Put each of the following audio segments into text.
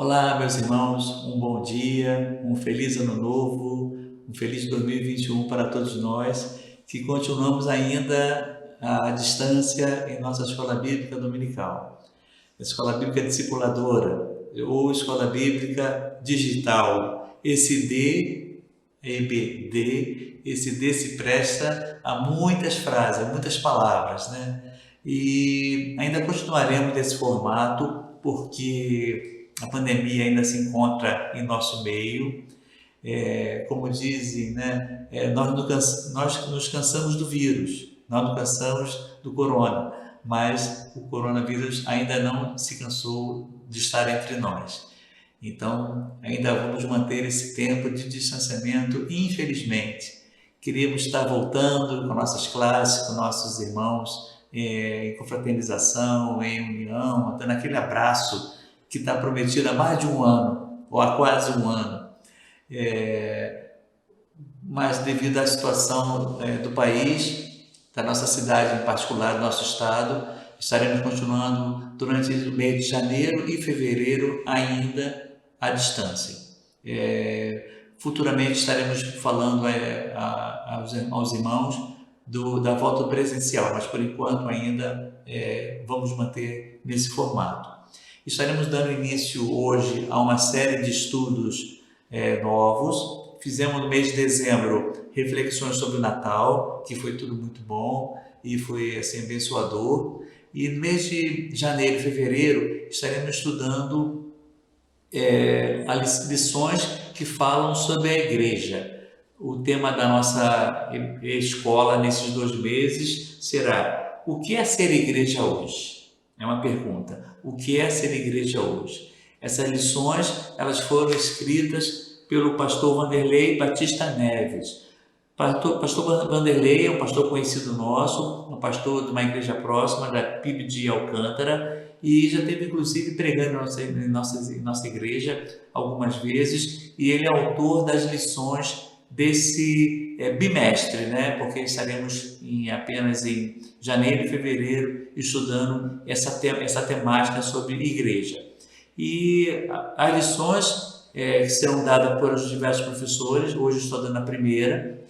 Olá, meus irmãos, um bom dia, um feliz ano novo, um feliz 2021 para todos nós, que continuamos ainda à distância em nossa escola bíblica dominical. A escola bíblica discipuladora ou escola bíblica digital. Esse D, EBD, esse D se presta a muitas frases, a muitas palavras, né? E ainda continuaremos nesse formato porque a pandemia ainda se encontra em nosso meio. Como dizem, né? Nós nos cansamos do vírus, nós nos cansamos do corona, mas o coronavírus ainda não se cansou de estar entre nós. Então, ainda vamos manter esse tempo de distanciamento, infelizmente. Queríamos estar voltando com nossas classes, com nossos irmãos, em confraternização, em união, dando aquele abraço que está prometido há mais de um ano, ou há quase um ano. Mas devido à situação do país, da nossa cidade em particular, do nosso estado, estaremos continuando durante o mês de janeiro e fevereiro ainda à distância. Futuramente estaremos falando aos irmãos da volta presencial, mas por enquanto ainda vamos manter nesse formato. Estaremos dando início hoje a uma série de estudos novos. Fizemos no mês de dezembro reflexões sobre o Natal, que foi tudo muito bom e foi assim abençoador. E no mês de janeiro e fevereiro estaremos estudando as lições que falam sobre a igreja. O tema da nossa escola nesses 2 meses será: o que é ser igreja hoje? É uma pergunta. O que é ser igreja hoje? Essas lições elas foram escritas pelo pastor Vanderlei Batista Neves. Pastor Vanderlei é um pastor conhecido nosso, um pastor de uma igreja próxima, da PIB de Alcântara, e já teve inclusive pregando em nossa igreja algumas vezes, e ele é autor das lições desse bimestre, né? Porque estaremos apenas em janeiro e fevereiro estudando essa temática sobre igreja. E as lições serão dadas por diversos professores. Hoje estou dando a primeira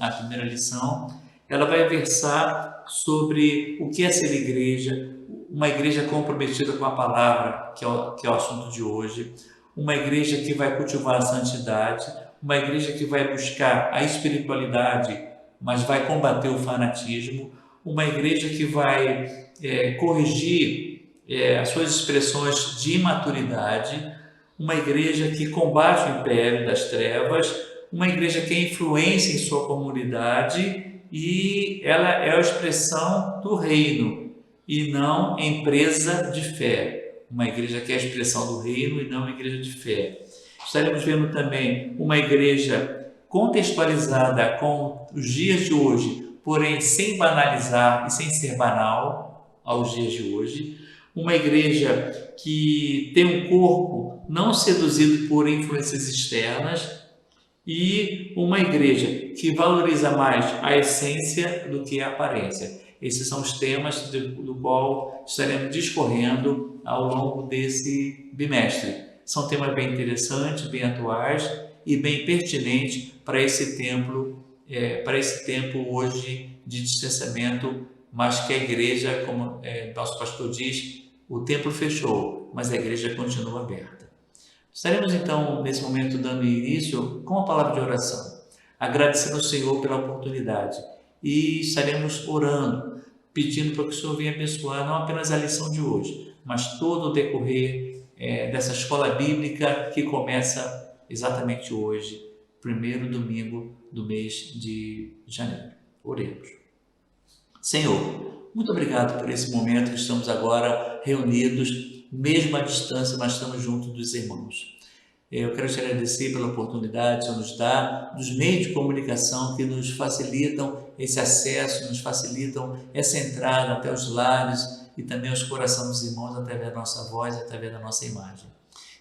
lição. Ela vai versar sobre o que é ser igreja, uma igreja comprometida com a palavra, que é o assunto de hoje, uma igreja que vai cultivar a santidade, uma igreja que vai buscar a espiritualidade, mas vai combater o fanatismo, uma igreja que vai corrigir as suas expressões de imaturidade, uma igreja que combate o império das trevas, uma igreja que é influência em sua comunidade e ela é a expressão do reino e não empresa de fé. Uma igreja que é a expressão do reino e não uma igreja de fé. Estaremos vendo também uma igreja contextualizada com os dias de hoje, porém sem banalizar e sem ser banal aos dias de hoje. Uma igreja que tem um corpo não seduzido por influências externas e uma igreja que valoriza mais a essência do que a aparência. Esses são os temas do qual estaremos discorrendo ao longo desse bimestre. São temas bem interessantes, bem atuais e bem pertinentes para esse tempo hoje de distanciamento, mas que a igreja, como nosso pastor diz, o templo fechou, mas a igreja continua aberta. Estaremos então, nesse momento, dando início com a palavra de oração, agradecendo ao Senhor pela oportunidade e estaremos orando, pedindo para que o Senhor venha abençoar não apenas a lição de hoje, mas todo o decorrer dessa escola bíblica que começa exatamente hoje, primeiro domingo do mês de janeiro. Oremos. Senhor, muito obrigado por esse momento que estamos agora reunidos, mesmo à distância, mas estamos juntos dos irmãos. Eu quero te agradecer pela oportunidade que o Senhor nos dá, dos meios de comunicação que nos facilitam esse acesso, nos facilitam essa entrada até os lares e também aos corações dos irmãos através da nossa voz, através da nossa imagem.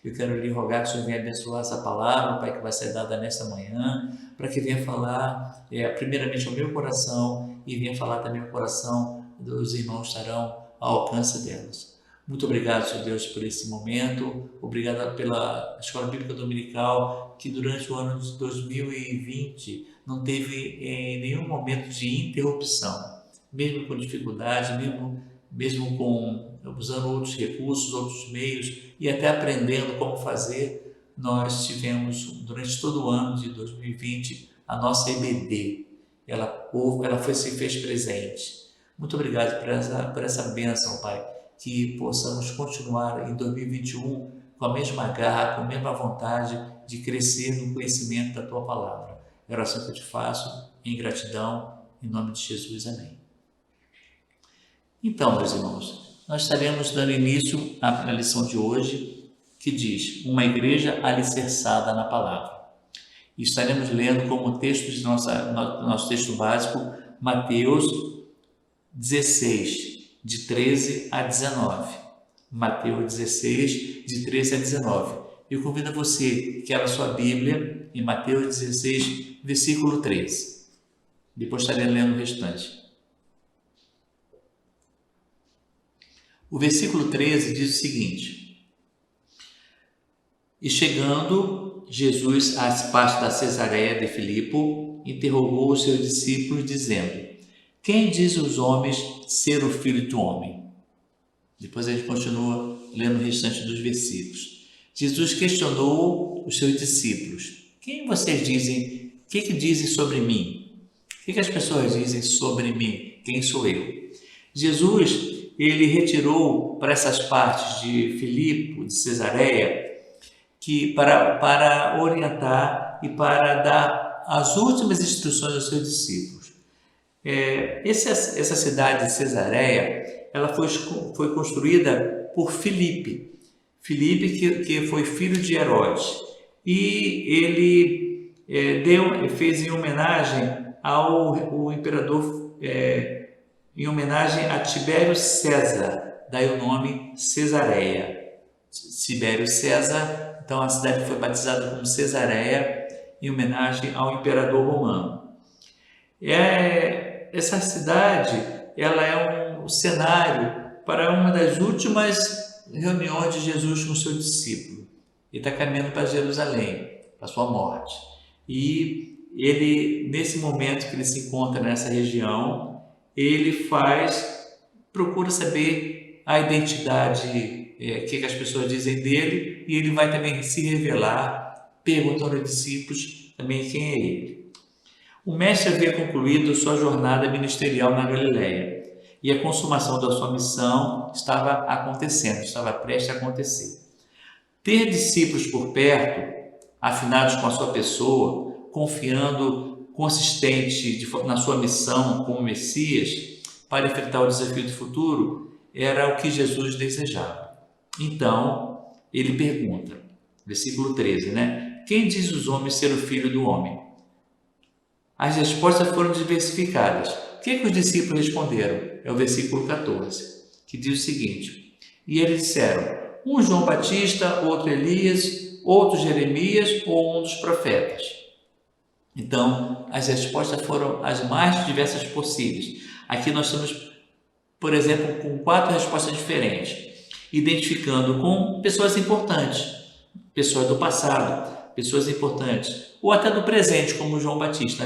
Eu quero lhe rogar que o Senhor venha abençoar essa palavra, Pai, que vai ser dada nesta manhã, para que venha falar primeiramente ao meu coração e venha falar também ao coração dos irmãos que estarão ao alcance delas. Muito obrigado, Senhor Deus, por esse momento. Obrigado pela Escola Bíblica Dominical, que durante o ano de 2020 não teve nenhum momento de interrupção, mesmo com dificuldade, mesmo usando outros recursos, outros meios e até aprendendo como fazer. Nós tivemos, durante todo o ano de 2020, a nossa EBD. Ela se fez presente. Muito obrigado por essa bênção, Pai, que possamos continuar em 2021 com a mesma garra, com a mesma vontade de crescer no conhecimento da Tua Palavra. É a oração que eu te faço em gratidão, em nome de Jesus. Amém. Então, meus irmãos, nós estaremos dando início à lição de hoje, que diz: uma igreja alicerçada na Palavra. E estaremos lendo como texto de nosso texto básico, Mateus 16, de 13 a 19. Mateus 16, de 13 a 19. Eu convido você que abra sua Bíblia em Mateus 16, versículo 13. Depois estarei lendo o restante. O versículo 13 diz o seguinte: e chegando Jesus às partes da Cesareia de Filipe, interrogou os seus discípulos, dizendo: quem diz os homens ser o Filho do Homem? Depois a gente continua lendo o restante dos versículos. Jesus questionou os seus discípulos: quem vocês dizem? O que dizem sobre mim? O que as pessoas dizem sobre mim? Quem sou eu? Jesus, ele retirou para essas partes de Filipe, de Cesareia, para orientar e para dar as últimas instruções aos seus discípulos. Essa cidade de Cesareia, ela foi construída por Filipe, que foi filho de Herodes, e ele fez em homenagem ao imperador, em homenagem a Tibério César, daí o nome Cesareia. Tibério César, então a cidade foi batizada como Cesareia em homenagem ao imperador romano. Essa cidade, ela é um cenário para uma das últimas reuniões de Jesus com o seu discípulo. Ele está caminhando para Jerusalém, para a sua morte. E ele, nesse momento que ele se encontra nessa região, ele procura saber a identidade, que as pessoas dizem dele, e ele vai também se revelar, perguntando aos discípulos também quem é ele. O mestre havia concluído sua jornada ministerial na Galileia e a consumação da sua missão estava acontecendo, estava prestes a acontecer. Ter discípulos por perto, afinados com a sua pessoa, confiando consistente na sua missão como Messias para enfrentar o desafio do futuro, era o que Jesus desejava. Então, ele pergunta, versículo 13, quem diz os homens ser o Filho do Homem? As respostas foram diversificadas. O que os discípulos responderam? É o versículo 14, que diz o seguinte: e eles disseram, um João Batista, outro Elias, outro Jeremias ou um dos profetas. Então, as respostas foram as mais diversas possíveis. Aqui nós estamos, por exemplo, com 4 respostas diferentes, identificando com pessoas importantes, pessoas do passado, pessoas importantes, ou até do presente, como João Batista,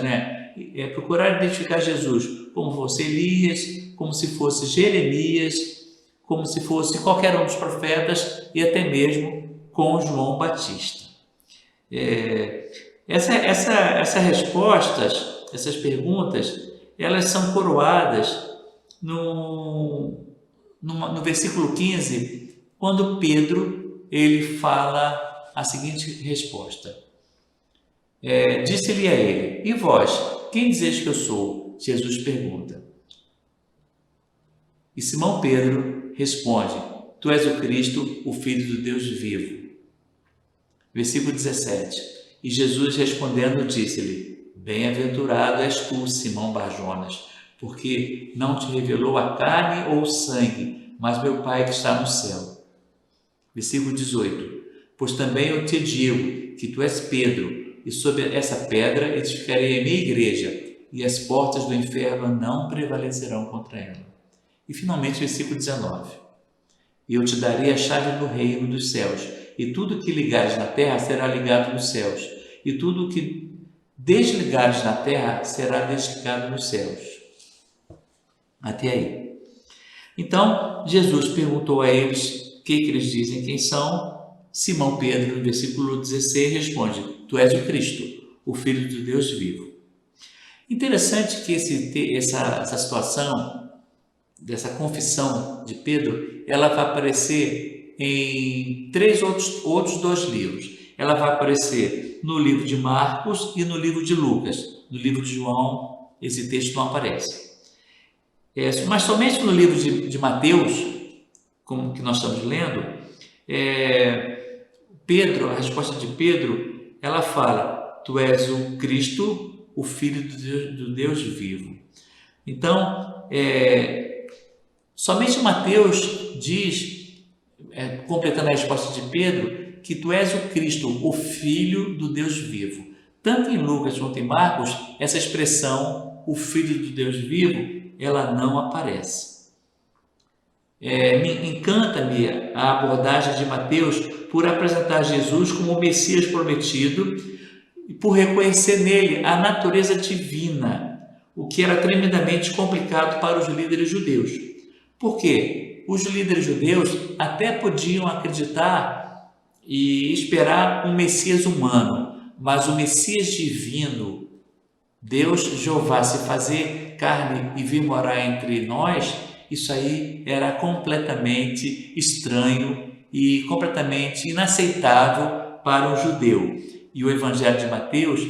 procurar identificar Jesus como fosse Elias, como se fosse Jeremias, como se fosse qualquer um dos profetas e até mesmo com João Batista. Essas respostas, essas perguntas, elas são coroadas no versículo 15, quando Pedro ele fala a seguinte resposta. Disse-lhe a ele, e vós, quem dizeis que eu sou? Jesus pergunta. E Simão Pedro responde, tu és o Cristo, o Filho do Deus vivo. Versículo 17, e Jesus respondendo disse-lhe, bem-aventurado és tu, Simão Barjonas, porque não te revelou a carne ou o sangue, mas meu Pai que está no céu. Versículo 18, pois também eu te digo que tu és Pedro, e sobre essa pedra edificarei a minha igreja, e as portas do inferno não prevalecerão contra ela. E finalmente, versículo 19. e eu te darei a chave do reino dos céus. E tudo que ligares na terra será ligado nos céus, e tudo que desligares na terra será desligado nos céus. Até aí. Então, Jesus perguntou a eles o que eles dizem quem são. Simão Pedro, no versículo 16, responde: Tu és o Cristo, o Filho de Deus vivo. Interessante que essa situação, dessa confissão de Pedro, ela vai aparecer em outros dois livros. Ela vai aparecer no livro de Marcos e no livro de Lucas. No livro de João, esse texto não aparece. Mas somente no livro de Mateus, como que nós estamos lendo, Pedro, a resposta de Pedro, ela fala: Tu és o Cristo, o Filho do Deus vivo. Então, somente Mateus diz, completando a resposta de Pedro, que tu és o Cristo, o Filho do Deus vivo. Tanto em Lucas quanto em Marcos, essa expressão, o Filho do Deus vivo, ela não aparece. Encanta-me a abordagem de Mateus por apresentar Jesus como o Messias prometido e por reconhecer nele a natureza divina, o que era tremendamente complicado para os líderes judeus. Por quê? Os líderes judeus até podiam acreditar e esperar um Messias humano, mas o Messias divino, Deus, Jeová, se fazer carne e vir morar entre nós, isso aí era completamente estranho e completamente inaceitável para um judeu. E o Evangelho de Mateus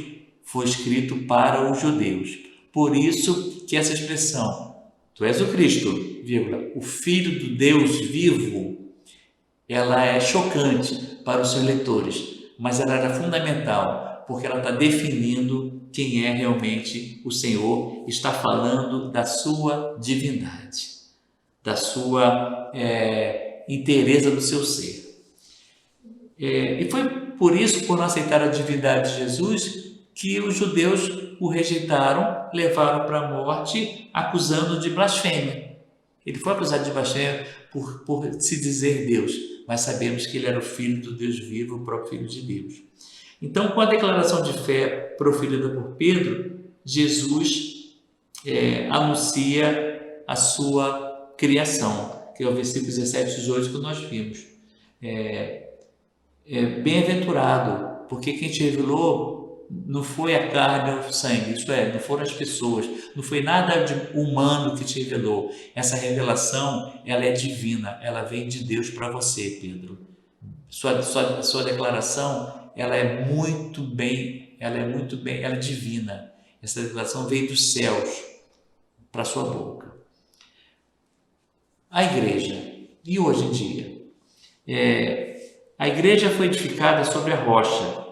foi escrito para os judeus. Por isso que essa expressão, tu és o Cristo, vírgula, o Filho do Deus vivo, ela é chocante para os seus leitores, mas ela era fundamental, porque ela está definindo quem é realmente o Senhor, está falando da sua divindade, da sua inteireza do seu ser. E foi por isso, por não aceitar a divindade de Jesus, que os judeus o rejeitaram, levaram para a morte, acusando de blasfêmia. Ele foi acusado de blasfêmia por se dizer Deus, mas sabemos que ele era o Filho do Deus vivo, o próprio Filho de Deus. Então, com a declaração de fé proferida por Pedro, Jesus anuncia a sua criação, que é o versículo 17 e 18 que nós vimos. Bem-aventurado, porque quem te revelou não foi a carne ou o sangue, isto é, não foram as pessoas, não foi nada de humano que te revelou. Essa revelação, ela é divina, ela vem de Deus para você, Pedro. Sua declaração, ela é divina. Essa declaração veio dos céus para sua boca. A igreja, e hoje em dia? A igreja foi edificada sobre a rocha.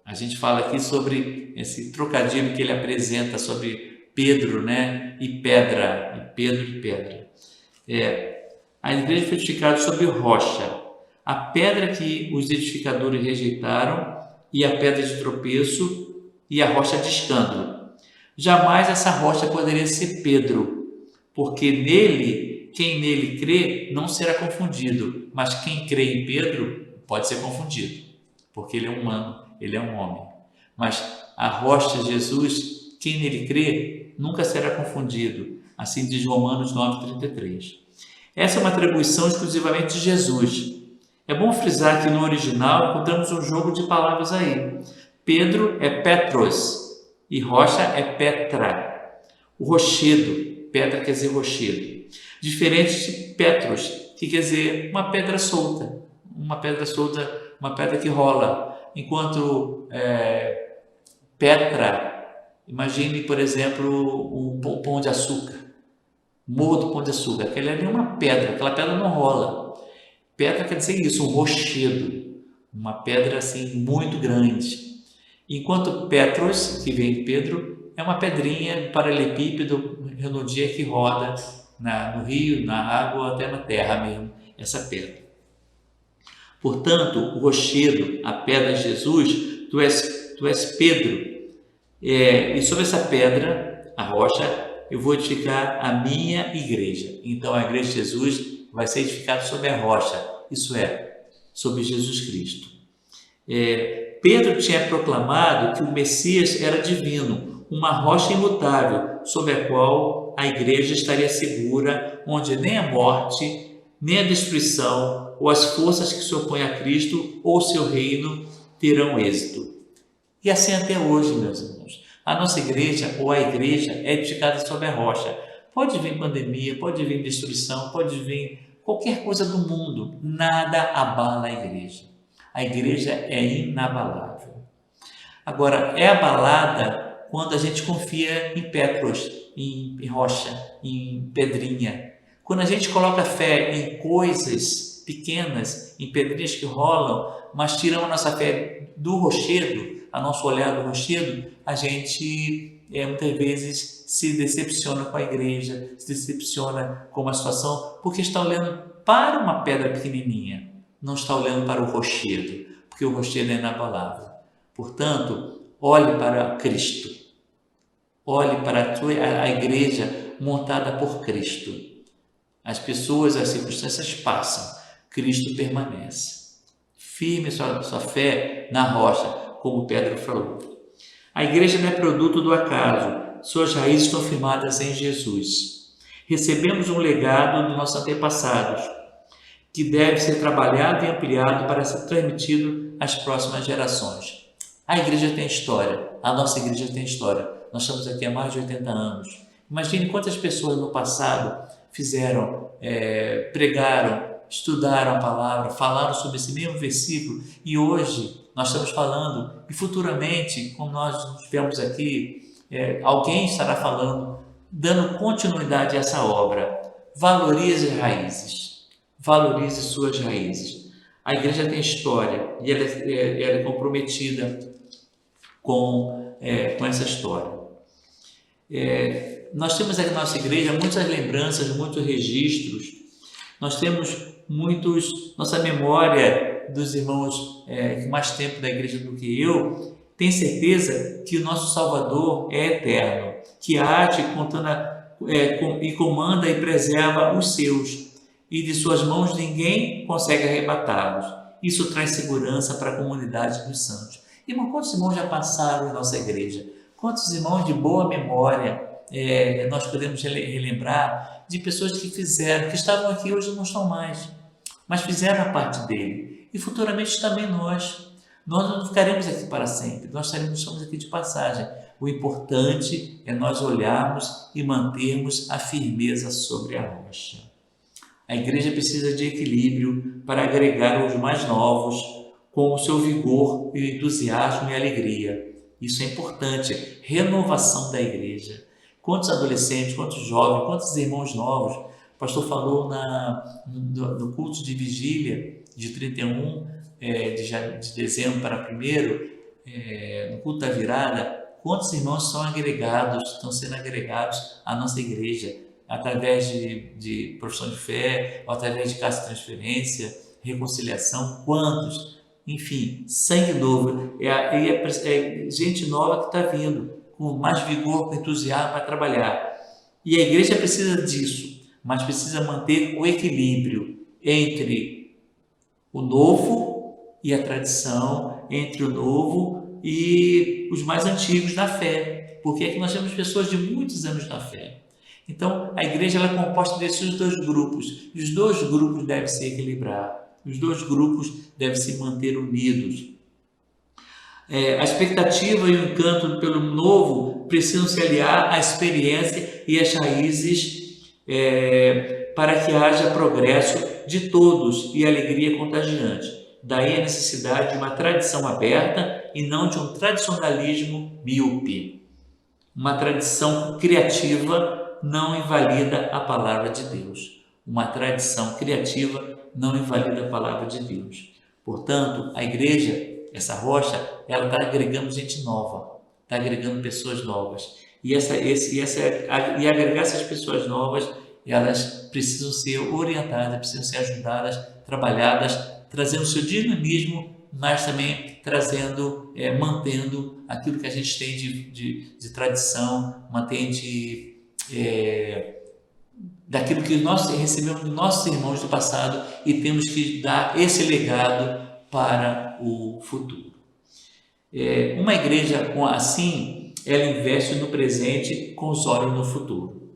A gente fala aqui sobre esse trocadilho que ele apresenta sobre Pedro, né? E pedra, e Pedro e pedra. A igreja foi edificada sobre rocha. A pedra que os edificadores rejeitaram e a pedra de tropeço e a rocha de escândalo. Jamais essa rocha poderia ser Pedro, porque quem nele crê não será confundido, mas quem crê em Pedro pode ser confundido, porque ele é humano, ele é um homem. Mas a rocha Jesus, quem nele crê, nunca será confundido. Assim diz Romanos 9,33. Essa é uma atribuição exclusivamente de Jesus. É bom frisar que no original encontramos um jogo de palavras aí. Pedro é Petros e rocha é Petra. O rochedo, pedra quer dizer rochedo. Diferente de Petros, que quer dizer uma pedra solta. Uma pedra que rola. Enquanto Petra, imagine, por exemplo, um pão de açúcar, Morro do Pão de Açúcar, aquela ali é uma pedra, aquela pedra não rola. Petra quer dizer isso, um rochedo, uma pedra assim muito grande. Enquanto Petros, que vem de Pedro, é uma pedrinha paralelepípedo, redondia que roda no rio, na água, até na terra mesmo, essa pedra. Portanto, o rochedo, a pedra de Jesus, tu és Pedro, e sobre essa pedra, a rocha, eu vou edificar a minha igreja. Então, a igreja de Jesus vai ser edificado sobre a rocha, isso é, sobre Jesus Cristo. Pedro tinha proclamado que o Messias era divino, uma rocha imutável, sobre a qual a igreja estaria segura, onde nem a morte, nem a destruição, ou as forças que se opõem a Cristo ou seu reino terão êxito. E assim até hoje, meus irmãos. A nossa igreja, ou a igreja, é edificada sobre a rocha. Pode vir pandemia, pode vir destruição, pode vir qualquer coisa do mundo, nada abala a igreja. A igreja é inabalável. Agora, é abalada quando a gente confia em Petros, em rocha, em pedrinha. Quando a gente coloca fé em coisas pequenas, em pedrinhas que rolam, mas tiramos a nossa fé do rochedo, a nosso olhar do rochedo, a gente muitas vezes se decepciona com a igreja, se decepciona com uma situação, porque está olhando para uma pedra pequenininha, não está olhando para o rochedo, porque o rochedo é inabalável. Portanto, olhe para Cristo, olhe para a igreja montada por Cristo. As pessoas, as circunstâncias passam, Cristo permanece. Firme sua fé na rocha, como Pedro falou. A igreja não é produto do acaso, suas raízes estão firmadas em Jesus. Recebemos um legado dos nossos antepassados, que deve ser trabalhado e ampliado para ser transmitido às próximas gerações. A igreja tem história, a nossa igreja tem história. Nós estamos aqui há mais de 80 anos. Imagine quantas pessoas no passado fizeram, pregaram, estudaram a palavra, falaram sobre esse mesmo versículo, e hoje nós estamos falando, e futuramente, como nós estivermos aqui, alguém estará falando, dando continuidade a essa obra. Valorize raízes, valorize suas raízes. A igreja tem história e ela é comprometida com essa história. Nós temos aqui na nossa igreja muitas lembranças, muitos registros. Nós temos nossa memória dos irmãos que mais tempo da igreja do que eu, tem certeza que o nosso Salvador é eterno, que age e comanda e preserva os seus, e de suas mãos ninguém consegue arrebatá-los. Isso traz segurança para a comunidade dos santos. Irmão, quantos irmãos já passaram em nossa igreja? Quantos irmãos de boa memória nós podemos relembrar de pessoas que estavam aqui, hoje não estão mais, mas fizeram a parte dele. E futuramente também nós não ficaremos aqui para sempre, nós estamos aqui de passagem. O importante é nós olharmos e mantermos a firmeza sobre a rocha. A igreja precisa de equilíbrio para agregar os mais novos com o seu vigor, e entusiasmo e alegria. Isso é importante, renovação da igreja. Quantos adolescentes, quantos jovens, quantos irmãos novos. O pastor falou no culto de vigília de 31 de dezembro para 1º, no culto da virada, quantos irmãos estão sendo agregados à nossa igreja, através de profissão de fé, ou através de casa de transferência, reconciliação, quantos? Enfim, sangue novo, gente nova que está vindo, com mais vigor, com entusiasmo para trabalhar. E a igreja precisa disso, mas precisa manter o equilíbrio entre o novo e a tradição, entre o novo e os mais antigos na fé, porque aqui nós temos pessoas de muitos anos na fé. Então, a igreja ela é composta desses dois grupos, e os dois grupos devem se equilibrar, os dois grupos devem se manter unidos. A expectativa e o encanto pelo novo precisam se aliar à experiência e às raízes para que haja progresso de todos e alegria contagiante. Daí a necessidade de uma tradição aberta e não de um tradicionalismo míope. Uma tradição criativa não invalida a palavra de Deus. Uma tradição criativa não invalida a palavra de Deus. Portanto, a igreja, essa rocha, ela está agregando gente nova, está agregando pessoas novas. E agregar essas pessoas novas, elas precisam ser orientadas, precisam ser ajudadas, trabalhadas, trazendo o seu dinamismo, mas também mantendo aquilo que a gente tem de tradição, mantém daquilo que nós recebemos dos nossos irmãos do passado e temos que dar esse legado para o futuro. Uma igreja assim, ela investe no presente com os olhos no futuro.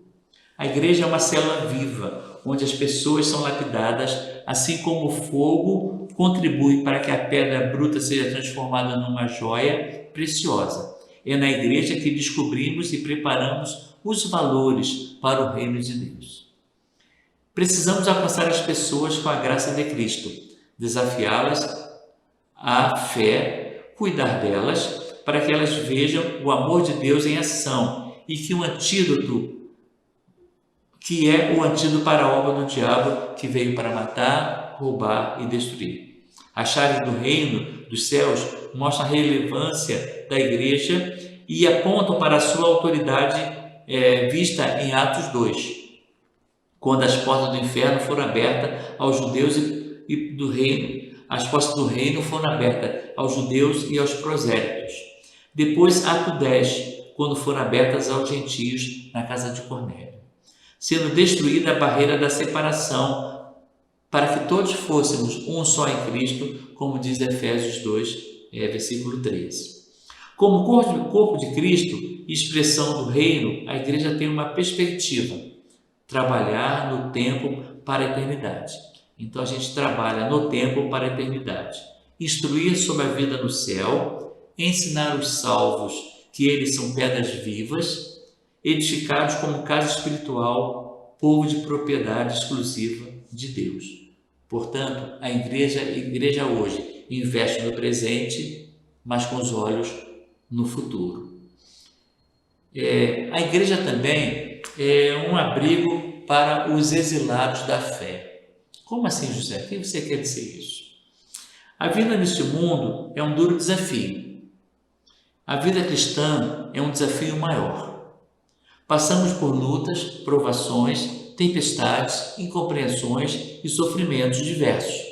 A igreja é uma célula viva, onde as pessoas são lapidadas, assim como o fogo contribui para que a pedra bruta seja transformada numa joia preciosa. É na igreja que descobrimos e preparamos os valores para o reino de Deus. Precisamos alcançar as pessoas com a graça de Cristo, desafiá-las à fé, cuidar delas, para que elas vejam o amor de Deus em ação e que é o antídoto para a obra do diabo que veio para matar, roubar e destruir. As chaves do reino dos céus mostram a relevância da igreja e apontam para a sua autoridade vista em Atos 2, quando as portas do inferno foram abertas aos judeus e do reino. As portas do reino foram abertas aos judeus e aos prosélitos. Depois, Atos 10, quando foram abertas aos gentios na casa de Cornélio, sendo destruída a barreira da separação, para que todos fôssemos um só em Cristo, como diz Efésios 2, versículo 13. Como corpo de Cristo e expressão do reino, a igreja tem uma perspectiva: trabalhar no tempo para a eternidade. Então a gente trabalha no tempo para a eternidade. Instruir sobre a vida no céu, ensinar os salvos que eles são pedras vivas, edificados como casa espiritual, povo de propriedade exclusiva de Deus. Portanto, a igreja hoje investe no presente, mas com os olhos no futuro. A igreja também é um abrigo para os exilados da fé. Como assim, José? O que você quer dizer isso? A vida neste mundo é um duro desafio. A vida cristã é um desafio maior. Passamos por lutas, provações, tempestades, incompreensões e sofrimentos diversos.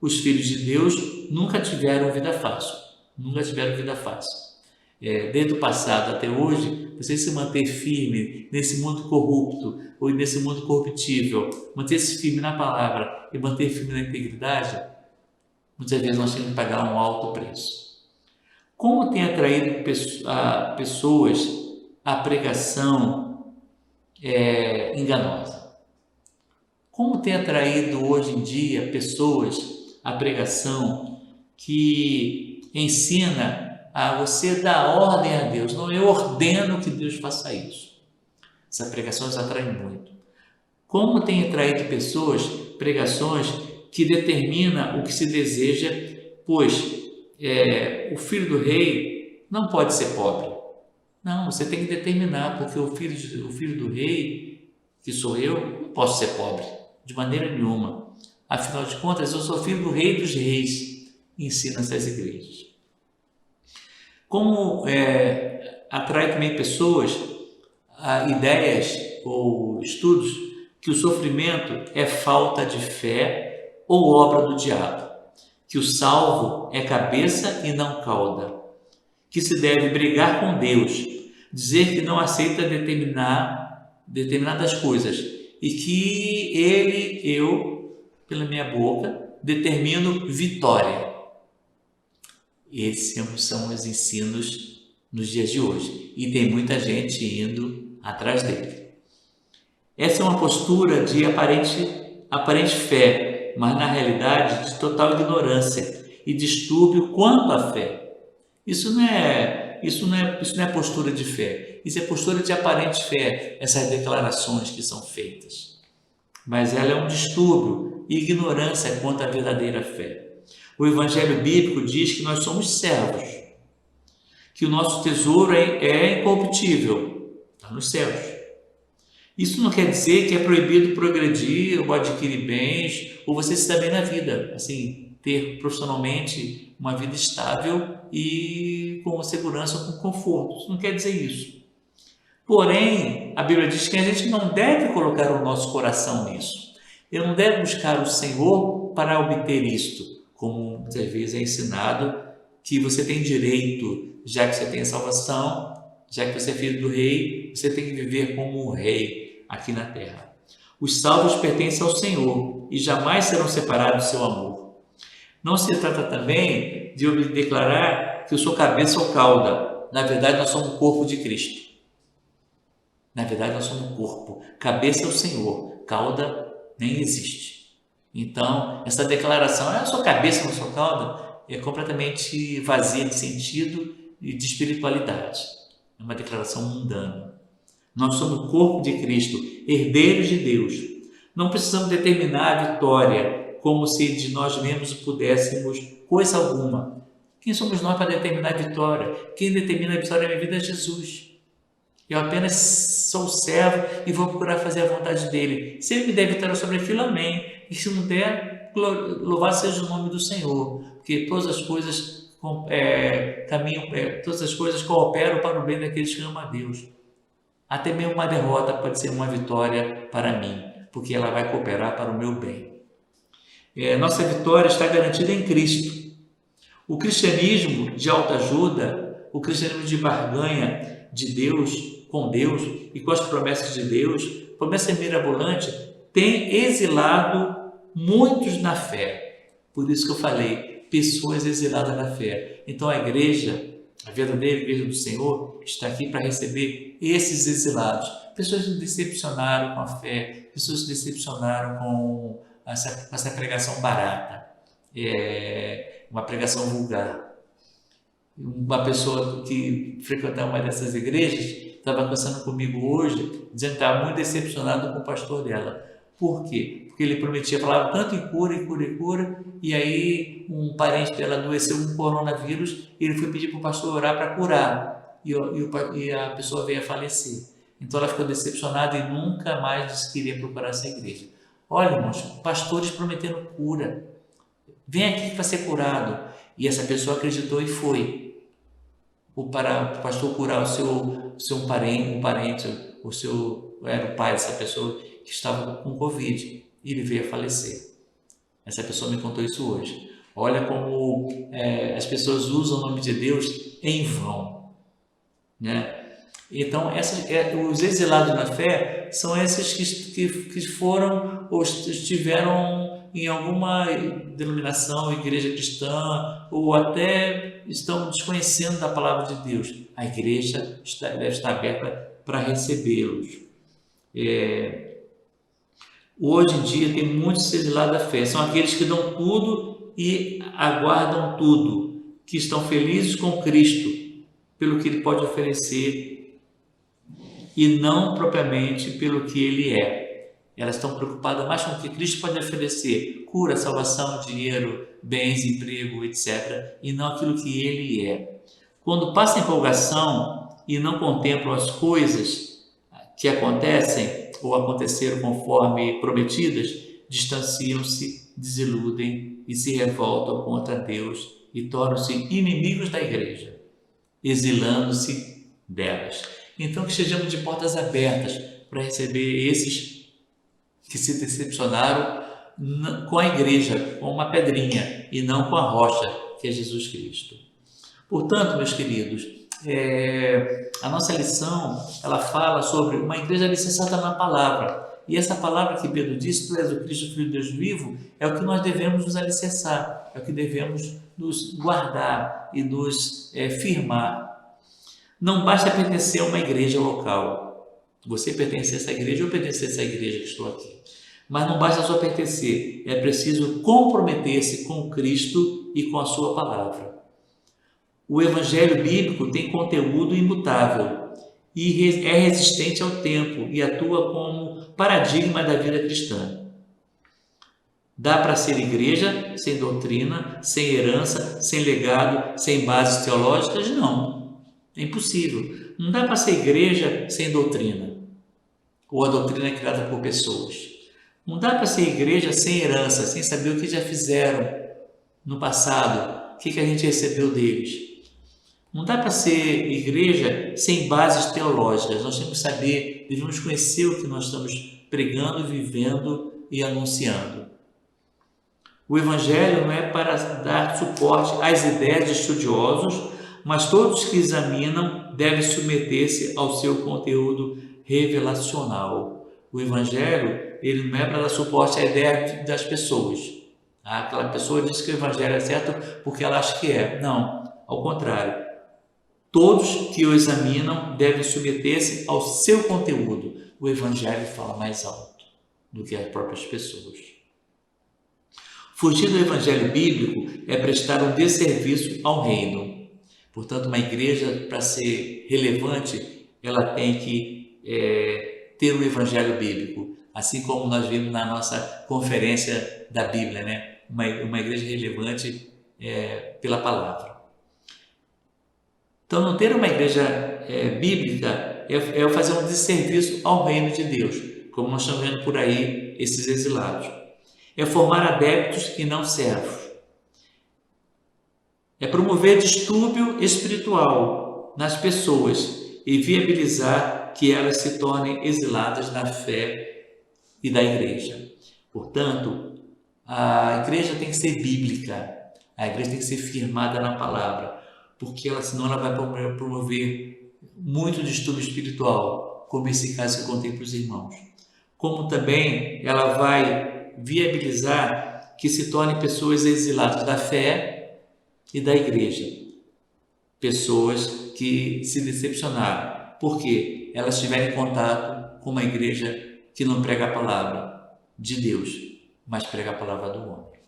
Os filhos de Deus nunca tiveram vida fácil. Desde o passado até hoje, você se manter firme nesse mundo corrupto ou nesse mundo corruptível, manter-se firme na palavra e manter firme na integridade, muitas vezes nós temos que pagar um alto preço. Como tem atraído pessoas a pregação enganosa? Como tem atraído hoje em dia pessoas a pregação que ensina a você dar ordem a Deus? Não, eu ordeno que Deus faça isso. Essas pregações atraem muito. Como tem atraído pessoas, pregações que determinam o que se deseja, pois o filho do rei não pode ser pobre. Não, você tem que determinar, porque o filho do rei, que sou eu, não posso ser pobre, de maneira nenhuma. Afinal de contas, eu sou filho do rei dos reis, ensina essas igrejas. Como atrai também pessoas a ideias ou estudos que o sofrimento é falta de fé ou obra do diabo, que o salvo é cabeça e não cauda, que se deve brigar com Deus, dizer que não aceita determinadas coisas e que eu, pela minha boca, determino vitória. Esses são os ensinos nos dias de hoje e tem muita gente indo atrás dele. Essa é uma postura de aparente fé, mas na realidade de total ignorância e distúrbio quanto à fé. Isso não é postura de fé, isso é postura de aparente fé, essas declarações que são feitas. Mas ela é um distúrbio e ignorância quanto à verdadeira fé. O Evangelho Bíblico diz que nós somos servos, que o nosso tesouro é incorruptível, está nos céus. Isso não quer dizer que é proibido progredir ou adquirir bens, ou você se dar bem na vida, assim, ter profissionalmente uma vida estável e com segurança, com conforto. Isso não quer dizer isso. Porém, a Bíblia diz que a gente não deve colocar o nosso coração nisso. Eu não deve buscar o Senhor para obter isto, como muitas vezes é ensinado que você tem direito, já que você tem a salvação, já que você é filho do rei, você tem que viver como um rei aqui na terra. Os salvos pertencem ao Senhor e jamais serão separados do seu amor. Não se trata também de eu me declarar que eu sou cabeça ou cauda. Na verdade, nós somos o corpo de Cristo. Na verdade, nós somos o corpo. Cabeça é o Senhor, cauda nem existe. Então, essa declaração, eu sou cabeça, não sou cauda, é completamente vazia de sentido e de espiritualidade. É uma declaração mundana. Nós somos o corpo de Cristo, herdeiros de Deus. Não precisamos determinar a vitória como se de nós mesmos pudéssemos coisa alguma. Quem somos nós para determinar a vitória? Quem determina a vitória na minha vida é Jesus. Eu apenas sou servo e vou procurar fazer a vontade dele. Se ele me der vitória sobre aquilo, amém. E se não der, louvado seja o nome do Senhor. Porque todas as coisas todas as coisas cooperam para o bem daqueles que amam a Deus. Até mesmo uma derrota pode ser uma vitória para mim, porque ela vai cooperar para o meu bem. Nossa vitória está garantida em Cristo. O cristianismo de autoajuda, o cristianismo de barganha de Deus, com Deus e com as promessas de Deus, promessa mirabolante, tem exilado muitos na fé. Por isso que eu falei, pessoas exiladas na fé. Então a igreja, a verdadeira igreja do Senhor, está aqui para receber esses exilados. Pessoas que se decepcionaram com a fé, pessoas que se decepcionaram com essa pregação barata, uma pregação vulgar. Uma pessoa que frequentava uma dessas igrejas estava conversando comigo hoje, dizendo que estava muito decepcionado com o pastor dela. Por quê? Porque ele prometia, falava tanto em cura, em cura, em cura, e aí um parente dela adoeceu com coronavírus, e ele foi pedir para o pastor orar para curar, e a pessoa veio a falecer. Então ela ficou decepcionada e nunca mais disse que iria procurar essa igreja. Olha, irmãos, pastores prometendo cura. Vem aqui para ser curado. E essa pessoa acreditou e foi. Para o pastor curar o seu parente, era o pai dessa pessoa que estava com Covid. E ele veio a falecer. Essa pessoa me contou isso hoje. Olha como as pessoas usam o nome de Deus em vão, né? Então, os exilados na fé são esses que foram ou estiveram em alguma denominação, igreja cristã, ou até estão desconhecendo da palavra de Deus. A igreja deve estar aberta para recebê-los. Hoje em dia tem muitos exilados da fé. São aqueles que dão tudo e aguardam tudo, que estão felizes com Cristo, pelo que Ele pode oferecer, e não propriamente pelo que Ele é. Elas estão preocupadas mais com o que Cristo pode oferecer, cura, salvação, dinheiro, bens, emprego, etc., e não aquilo que Ele é. Quando passa empolgação e não contemplam as coisas que acontecem ou aconteceram conforme prometidas, distanciam-se, desiludem e se revoltam contra Deus e tornam-se inimigos da igreja, exilando-se delas. Então, que estejamos de portas abertas para receber esses que se decepcionaram com a igreja, com uma pedrinha, e não com a rocha, que é Jesus Cristo. Portanto, meus queridos, a nossa lição, ela fala sobre uma igreja alicerçada na palavra. E essa palavra que Pedro disse, tu és o Cristo, Filho de Deus vivo, é o que nós devemos nos alicerçar, é o que devemos nos guardar e nos firmar. Não basta pertencer a uma igreja local. Você pertence a essa igreja, eu pertenço a essa igreja que estou aqui. Mas não basta só pertencer, é preciso comprometer-se com Cristo e com a sua palavra. O evangelho bíblico tem conteúdo imutável e é resistente ao tempo e atua como paradigma da vida cristã. Dá para ser igreja sem doutrina, sem herança, sem legado, sem bases teológicas? Não, é impossível. Não dá para ser igreja sem doutrina, ou a doutrina é criada por pessoas. Não dá para ser igreja sem herança, sem saber o que já fizeram no passado, o que a gente recebeu deles. Não dá para ser igreja sem bases teológicas. Nós temos que saber, devemos conhecer o que nós estamos pregando, vivendo e anunciando. O evangelho não é para dar suporte às ideias de estudiosos, mas todos que examinam devem submeter-se ao seu conteúdo revelacional. O evangelho ele não é para dar suporte à ideia das pessoas. Aquela pessoa diz que o evangelho é certo porque ela acha que é. Não, ao contrário. Todos que o examinam devem submeter-se ao seu conteúdo. O evangelho fala mais alto do que as próprias pessoas. Fugir do evangelho bíblico é prestar um desserviço ao reino. Portanto, uma igreja, para ser relevante, ela tem que ter o evangelho bíblico, assim como nós vimos na nossa conferência da Bíblia, né? Uma igreja relevante pela palavra. Então, não ter uma igreja bíblica é fazer um desserviço ao reino de Deus, como nós estamos vendo por aí esses exilados. É formar adeptos e não servos. É promover distúrbio espiritual nas pessoas e viabilizar que elas se tornem exiladas da fé e da igreja. Portanto, a igreja tem que ser bíblica, a igreja tem que ser firmada na palavra, porque senão ela vai promover muito distúrbio espiritual, como esse caso que eu contei para os irmãos. Como também ela vai viabilizar que se tornem pessoas exiladas da fé e da igreja. Pessoas que se decepcionaram, porque elas tiveram contato com uma igreja que não prega a palavra de Deus, mas prega a palavra do homem.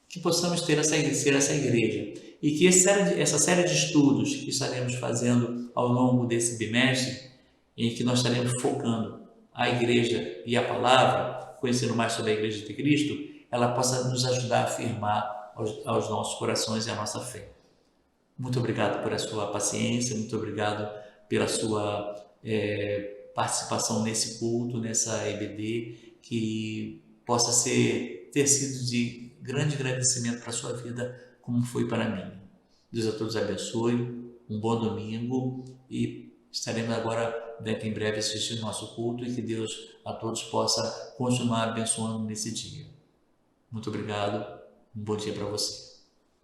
Que possamos ser essa igreja e que essa série de estudos que estaremos fazendo ao longo desse bimestre, em que nós estaremos focando a igreja e a palavra, conhecendo mais sobre a igreja de Cristo, ela possa nos ajudar a afirmar aos nossos corações e a nossa fé. Muito obrigado por a sua paciência, muito obrigado pela sua participação nesse culto, nessa EBD, que possa ter sido de grande agradecimento para a sua vida, como foi para mim. Deus a todos abençoe, um bom domingo e estaremos agora dentro em breve assistindo nosso culto e que Deus a todos possa continuar abençoando nesse dia. Muito obrigado, um bom dia para você.